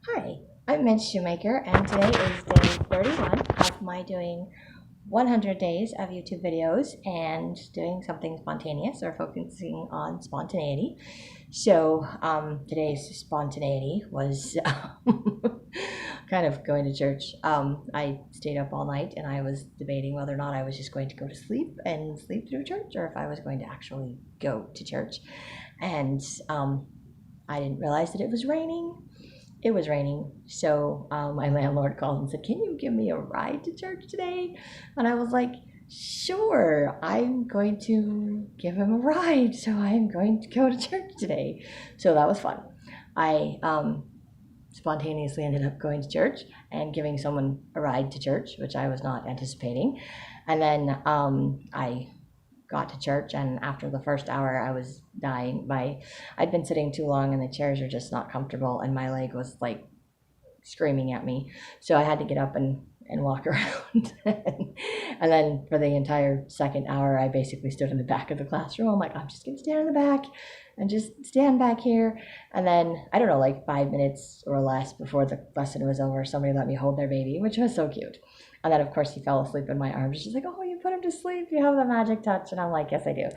Hi, I'm Midge Shoemaker, and today is day 31 of my doing 100 days of YouTube videos and doing something spontaneous or focusing on spontaneity. So today's spontaneity was kind of going to church. I stayed up all night and I was debating whether or not I was just going to go to sleep and sleep through church or if I was going to actually go to church. And I didn't realize that it was raining. It was raining, so my landlord called and said, "Can you give me a ride to church today?" And I was like, "Sure, I'm going to give him a ride, so I'm going to go to church today." So that was fun. I spontaneously ended up going to church and giving someone a ride to church, which I was not anticipating. And then I got to church, and after the first hour I was dying. I'd been sitting too long and the chairs are just not comfortable and my leg was like screaming at me, so I had to get up and walk around. And then for the entire second hour I basically stood in the back of the classroom. I'm like, I'm just gonna stand in the back and just stand back here. And then I don't know, like 5 minutes or less before the lesson was over, somebody let me hold their baby, which was so cute. And then of course he fell asleep in my arms. She's like, "Oh, you put him to sleep, you have the magic touch." And I'm like, "Yes, I do."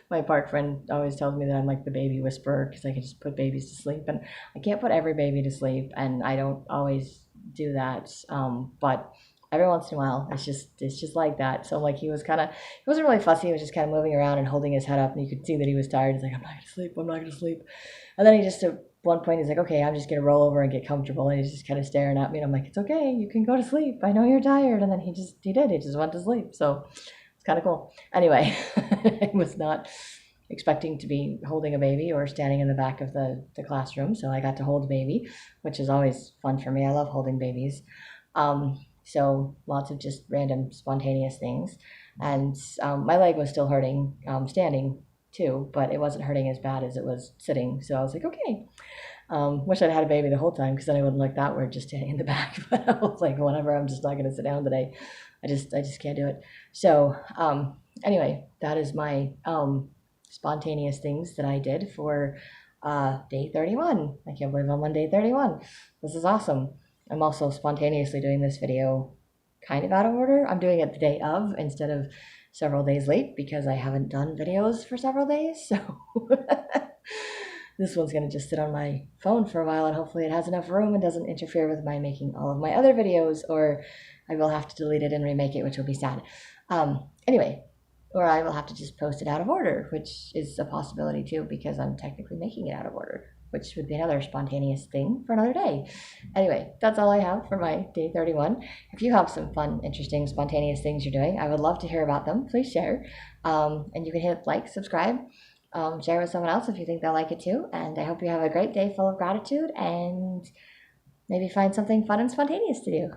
My park friend always tells me that I'm like the baby whisperer because I can just put babies to sleep, and I can't put every baby to sleep, and I don't always do that. But every once in a while, it's just like that. So like he wasn't really fussy. He was just kind of moving around and holding his head up, and you could see that he was tired. He's like, "I'm not gonna sleep. I'm not gonna sleep." And then he just at one point he's like, "Okay, I'm just gonna roll over and get comfortable." And he's just kind of staring at me, and I'm like, "It's okay. You can go to sleep. I know you're tired." And then he did. He just went to sleep. So it's kind of cool. Anyway, I was not expecting to be holding a baby or standing in the back of the classroom. So I got to hold a baby, which is always fun for me. I love holding babies. So lots of just random spontaneous things. And my leg was still hurting standing too, but it wasn't hurting as bad as it was sitting. So I was like, okay. Wish I'd had a baby the whole time because then I wouldn't look that weird just standing in the back. But I was like, whatever, I'm just not going to sit down today. I just can't do it. So anyway, that is my spontaneous things that I did for day 31. I can't believe I'm on day 31. This is awesome. I'm also spontaneously doing this video kind of out of order. I'm doing it the day of instead of several days late because I haven't done videos for several days. So this one's going to just sit on my phone for a while, and hopefully it has enough room and doesn't interfere with my making all of my other videos, or I will have to delete it and remake it, which will be sad. Anyway, or I will have to just post it out of order, which is a possibility too, because I'm technically making it out of order, which would be another spontaneous thing for another day. Anyway, that's all I have for my day 31. If you have some fun, interesting, spontaneous things you're doing, I would love to hear about them. Please share. And you can hit like, subscribe, share with someone else if you think they'll like it too. And I hope you have a great day full of gratitude and maybe find something fun and spontaneous to do.